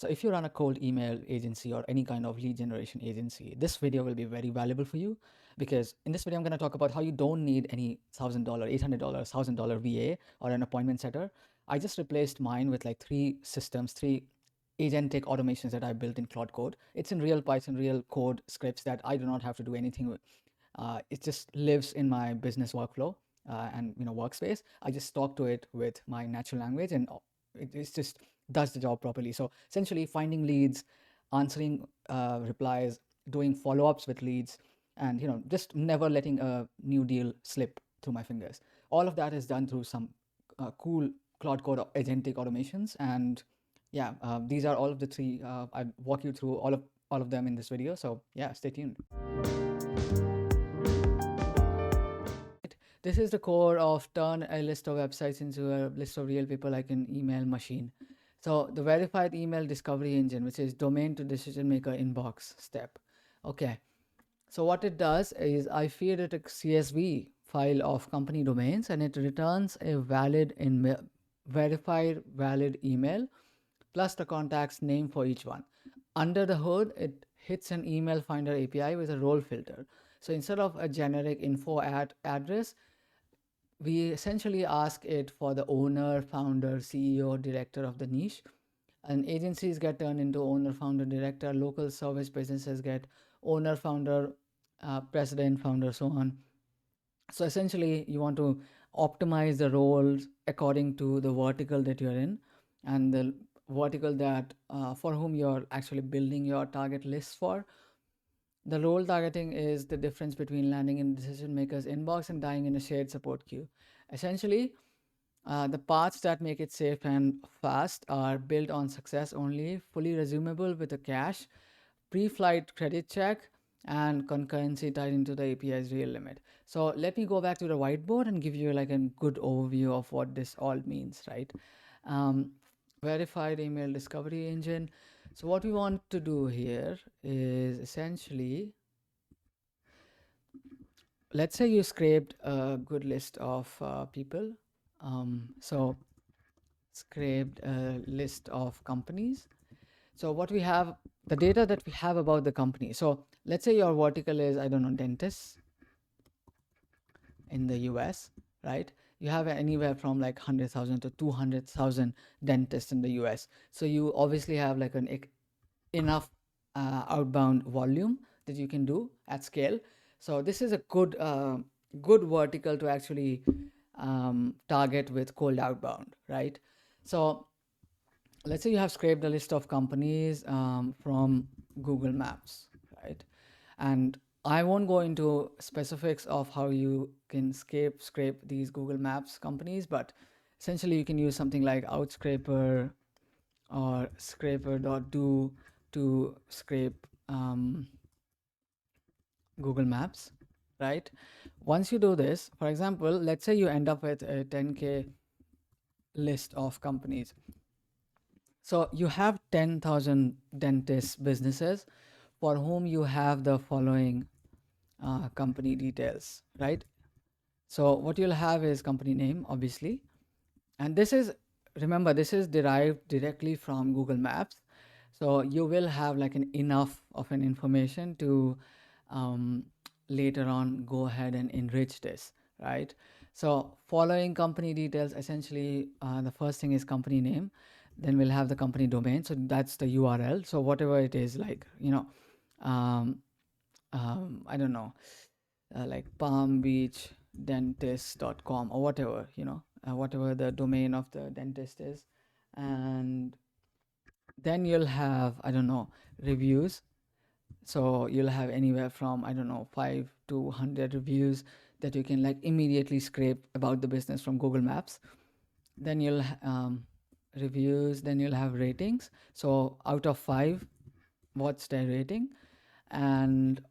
So if you run a cold email agency or any kind of lead generation agency, this video will be very valuable for you, because in this video, I'm going to talk about how you don't need any $1,000, $800, $1,000 VA or an appointment setter. I just replaced mine with like three systems, three agentic automations that I built in Claude Code. It's in real Python, real code scripts that I do not have to do anything with. It just lives in my business workflow and workspace. I just talk to it with my natural language, and it just does the job properly. So essentially, finding leads, answering replies, doing follow-ups with leads, and just never letting a new deal slip through my fingers. All of that is done through some cool Claude Code agentic automations. And yeah, these are all of the three. I walk you through all of them in this video. So yeah, stay tuned. This is the core of turn a list of websites into a list of real people like an email machine. So the verified email discovery engine, which is domain to decision maker inbox step. Okay. So what it does is I feed it a CSV file of company domains, and it returns a verified valid email plus the contact's name for each one. Under the hood, it hits an email finder API with a role filter. So instead of a generic info address, we essentially ask it for the owner, founder, CEO, director of the niche. And agencies get turned into owner, founder, director. Local service businesses get owner, founder, president, founder, so on. So essentially, you want to optimize the roles according to the vertical that you're in, and the vertical that for whom you're actually building your target list for. The role targeting is the difference between landing in decision makers inbox and dying in a shared support queue. Essentially, the paths that make it safe and fast are built on success only, fully resumable with a cache, pre-flight credit check, and concurrency tied into the API's real limit. So let me go back to the whiteboard and give you like a good overview of what this all means, right? Verified email discovery engine. So what we want to do here is essentially, let's say you scraped a good list of people. So scraped a list of companies. So what we have, the data that we have about the company. So let's say your vertical is, I don't know, dentists in the US, right? You have anywhere from like 100,000 to 200,000 dentists in the US. So you obviously have like an enough outbound volume that you can do at scale. So this is a good vertical to actually target with cold outbound, right? So let's say you have scraped a list of companies from Google Maps, right? And I won't go into specifics of how you can scrape these Google Maps companies, but essentially you can use something like Outscraper or scraper.do to scrape Google Maps, right? Once you do this, for example, let's say you end up with a 10K list of companies. So you have 10,000 dentist businesses for whom you have the following company details, right? So what you'll have is company name, obviously. And this is, remember, this is derived directly from Google Maps. So you will have like an enough of an information to later on go ahead and enrich this, right? So following company details, essentially the first thing is company name. Then we'll have the company domain. So that's the URL. So whatever it is, like, I don't know, like palmbeachdentist.com or whatever, whatever the domain of the dentist is. And then you'll have, I don't know, reviews. So you'll have anywhere from, I don't know, 5 to 100 reviews that you can like immediately scrape about the business from Google Maps. Then you'll reviews, then you'll have ratings. So out of 5, what's their rating? And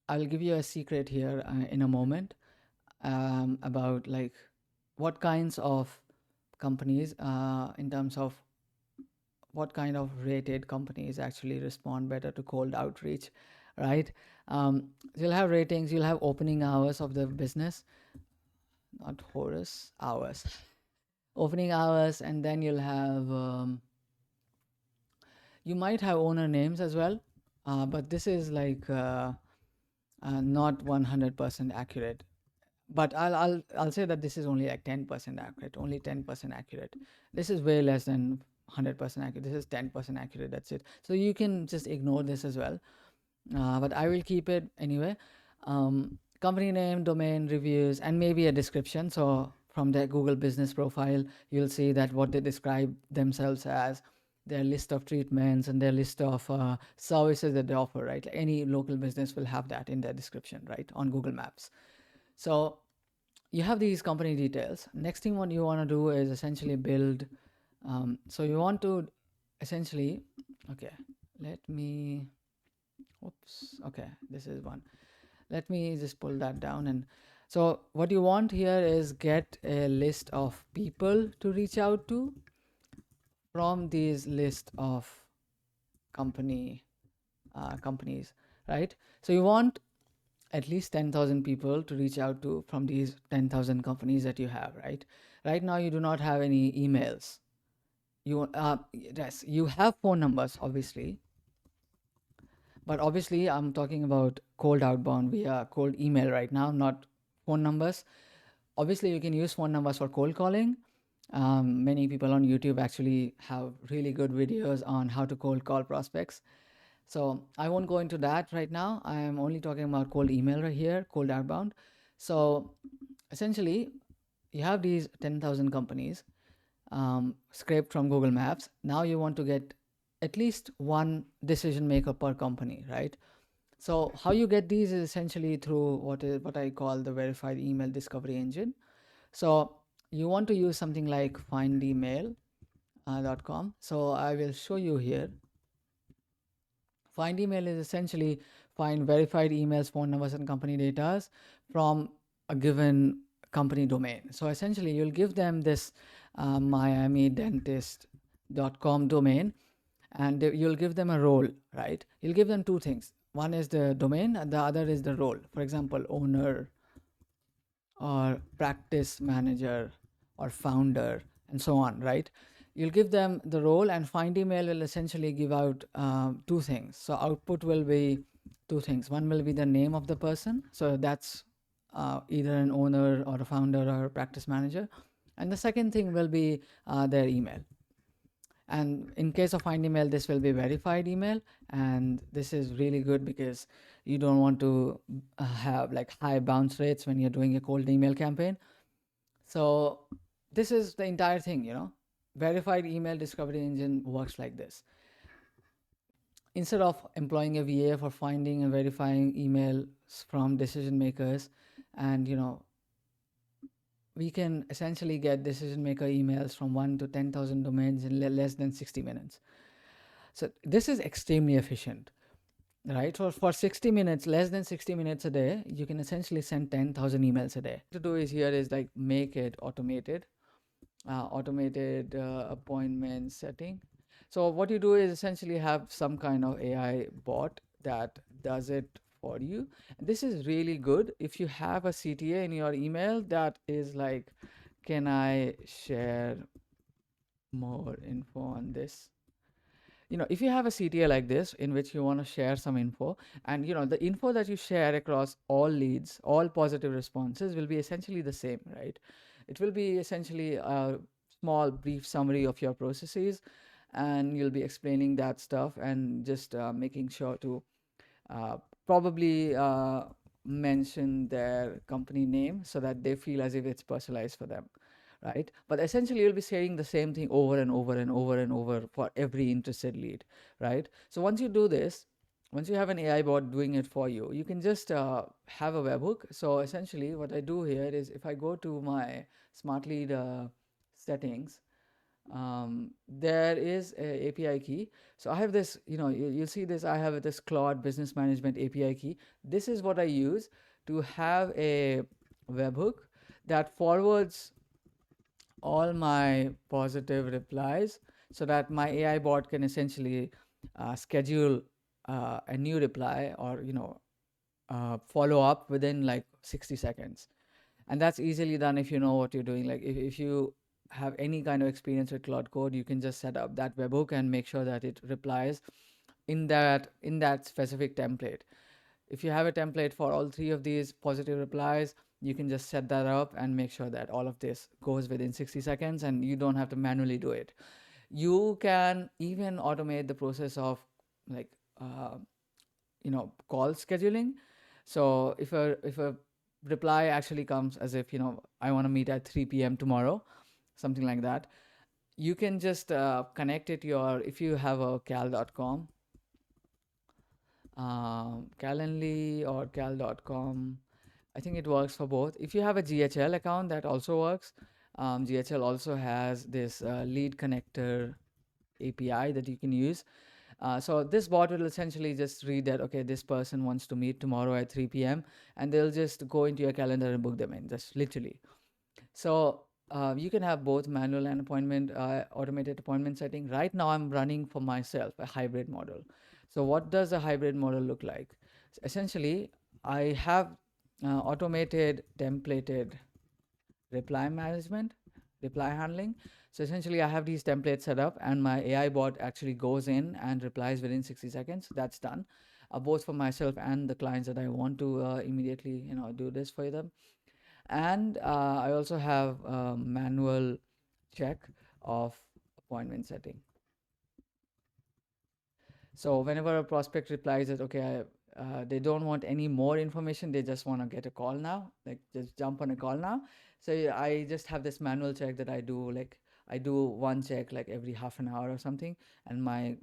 I'll give you a secret here in a moment about like what kinds of companies, in terms of what kind of rated companies actually respond better to cold outreach, right? You'll have ratings, you'll have opening hours of the business, not Horus, hours, opening hours, and then you'll have You might have owner names as well, but this is like not 100% accurate. But I'll say that this is only like 10% accurate, only 10% accurate. This is way less than 100% accurate. This is 10% accurate. That's it. So you can just ignore this as well. But I will keep it anyway. Company name, domain, reviews, and maybe a description. So from their Google business profile, you'll see that what they describe themselves as, their list of treatments and their list of services that they offer, right? Like any local business will have that in their description, right, on Google Maps. So you have these company details. Next thing what you want to do is essentially build. So you want to essentially, okay, let me, oops, okay, this is one. Let me just pull that down. And so what you want here is get a list of people to reach out to from these list of companies, right? So you want at least 10,000 people to reach out to from these 10,000 companies that you have, right? Right now you do not have any emails. Yes, you have phone numbers, obviously, but obviously I'm talking about cold outbound via cold email right now, not phone numbers. Obviously you can use phone numbers for cold calling. Many people on YouTube actually have really good videos on how to cold call prospects. So I won't go into that right now. I am only talking about cold email right here, cold outbound. So essentially, you have these 10,000 companies scraped from Google Maps. Now you want to get at least one decision maker per company, right? So how you get these is essentially through what I call the verified email discovery engine. So you want to use something like findemail.com. So I will show you here. Find email is essentially find verified emails, phone numbers, and company data from a given company domain. So essentially, you'll give them this miamidentist.com domain, and you'll give them a role, right? You'll give them two things. One is the domain, and the other is the role. For example, owner or practice manager or founder and so on, right? You'll give them the role, and find email will essentially give out two things. So output will be two things. One will be the name of the person, so that's either an owner or a founder or a practice manager, and the second thing will be their email. And in case of find email, this will be verified email, and this is really good because you don't want to have like high bounce rates when you're doing a cold email campaign. So this is the entire thing, verified email discovery engine works like this. Instead of employing a VA for finding and verifying emails from decision makers, and we can essentially get decision maker emails from 1 to 10,000 domains in less than 60 minutes. So this is extremely efficient, right? For 60 minutes, less than 60 minutes a day, you can essentially send 10,000 emails a day. What to do is here is like make it automated, appointment setting. So what you do is essentially have some kind of AI bot that does it for you. This is really good if you have a CTA in your email that is like, can I share more info on this? If you have a CTA like this in which you want to share some info, and the info that you share across all leads, all positive responses will be essentially the same, right? It will be essentially a small brief summary of your processes, and you'll be explaining that stuff and just making sure to uh, probably mention their company name so that they feel as if it's personalized for them, right? But essentially you'll be saying the same thing over and over and over and over for every interested lead, right? So once you do this, once you have an AI bot doing it for you, you can just have a webhook. So essentially what I do here is if I go to my smart lead settings, there is a API key. So I have this, you'll see this, I have this Claude business management API key. This is what I use to have a webhook that forwards all my positive replies so that my AI bot can essentially schedule a new reply or follow up within like 60 seconds. And that's easily done if you know what you're doing. Like if you have any kind of experience with Claude Code, you can just set up that webhook and make sure that it replies in that specific template. If you have a template for all three of these positive replies, you can just set that up and make sure that all of this goes within 60 seconds and you don't have to manually do it. You can even automate the process of like uh, call scheduling. So if a reply actually comes as if, I want to meet at 3 p.m. tomorrow, something like that, you can just connect it your if you have a cal.com, Calendly or cal.com. I think it works for both. If you have a GHL account, that also works. GHL also has this lead connector API that you can use. So this bot will essentially just read that, okay, this person wants to meet tomorrow at 3 p.m. and they'll just go into your calendar and book them in, just literally. So you can have both manual and automated appointment setting. Right now, I'm running for myself a hybrid model. So what does a hybrid model look like? Essentially, I have automated templated reply management, reply handling. So essentially, I have these templates set up, and my AI bot actually goes in and replies within 60 seconds. That's done, both for myself and the clients that I want to immediately, do this for them. And I also have a manual check of appointment setting. So whenever a prospect replies that, okay, they don't want any more information, they just want to get a call now, like just jump on a call now. So yeah, I just have this manual check that I do, like I do one check like every half an hour or something, and my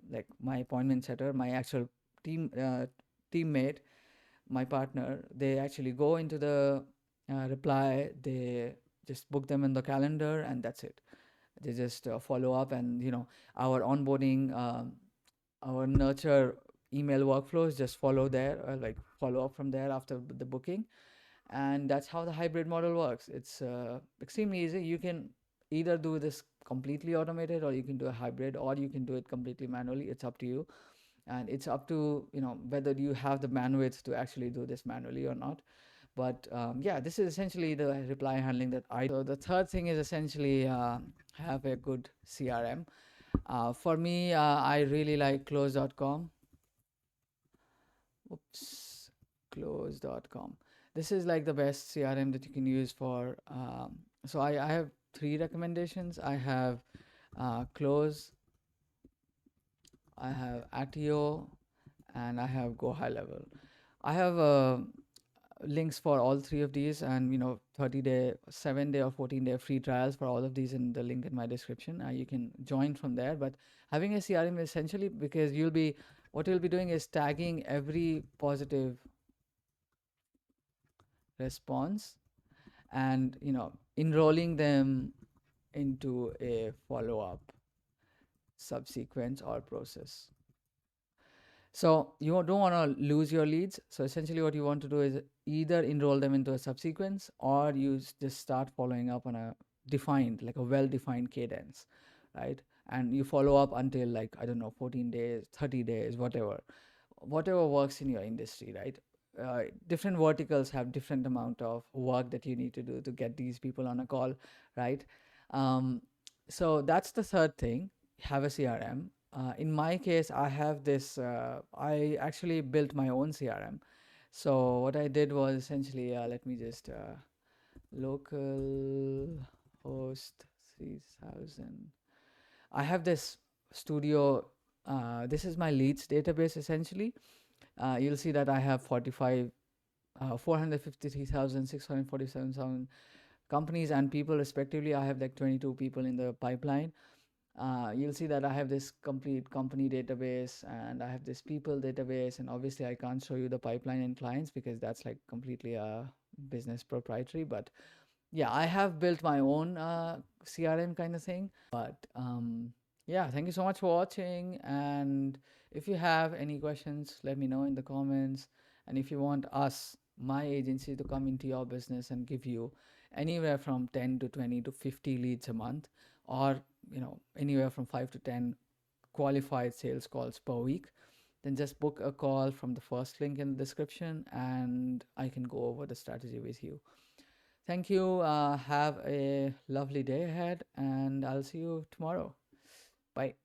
appointment setter, my actual teammate, my partner, they actually go into the reply, they just book them in the calendar, and that's it. They just follow up, and our onboarding, our nurture email workflows just follow there, like follow up from there after the booking. And that's how the hybrid model works. It's extremely easy. You can either do this completely automated, or you can do a hybrid, or you can do it completely manually. It's up to you, and it's up to whether you have the bandwidth to actually do this manually or not. But yeah, this is essentially the reply handling that I do. So the third thing is essentially have a good CRM. For me, I really like close.com. Oops, close.com. This is like the best CRM that you can use for. So I have three recommendations. I have Close, I have Atio, and I have Go High Level. I have links for all three of these, and 30-day, 7-day, or 14-day free trials for all of these in the link in my description. You can join from there. But having a CRM is essentially because what you'll be doing is tagging every positive response and enrolling them into a follow-up subsequence or process. So you don't want to lose your leads. So essentially what you want to do is either enroll them into a subsequence, or you just start following up on a like a well-defined cadence, right? And you follow up until, like, I don't know, 14 days, 30 days, whatever works in your industry, right? Different verticals have different amount of work that you need to do to get these people on a call, right? Um, so that's the third thing. Have a CRM. In my case, I have this. I actually built my own CRM. So what I did was essentially, let me just local host 3000. I have this studio. This is my leads database essentially. You'll see that I have 453,647 companies and people respectively. I have like 22 people in the pipeline. You'll see that I have this complete company database, and I have this people database, and obviously I can't show you the pipeline and clients because that's like completely business proprietary. But yeah, I have built my own CRM kind of thing. But yeah, thank you so much for watching. And if you have any questions, let me know in the comments. And if you want us, my agency, to come into your business and give you anywhere from 10 to 20 to 50 leads a month, or anywhere from 5 to 10 qualified sales calls per week, then just book a call from the first link in the description, and I can go over the strategy with you. Thank you. Have a lovely day ahead, and I'll see you tomorrow. Bye.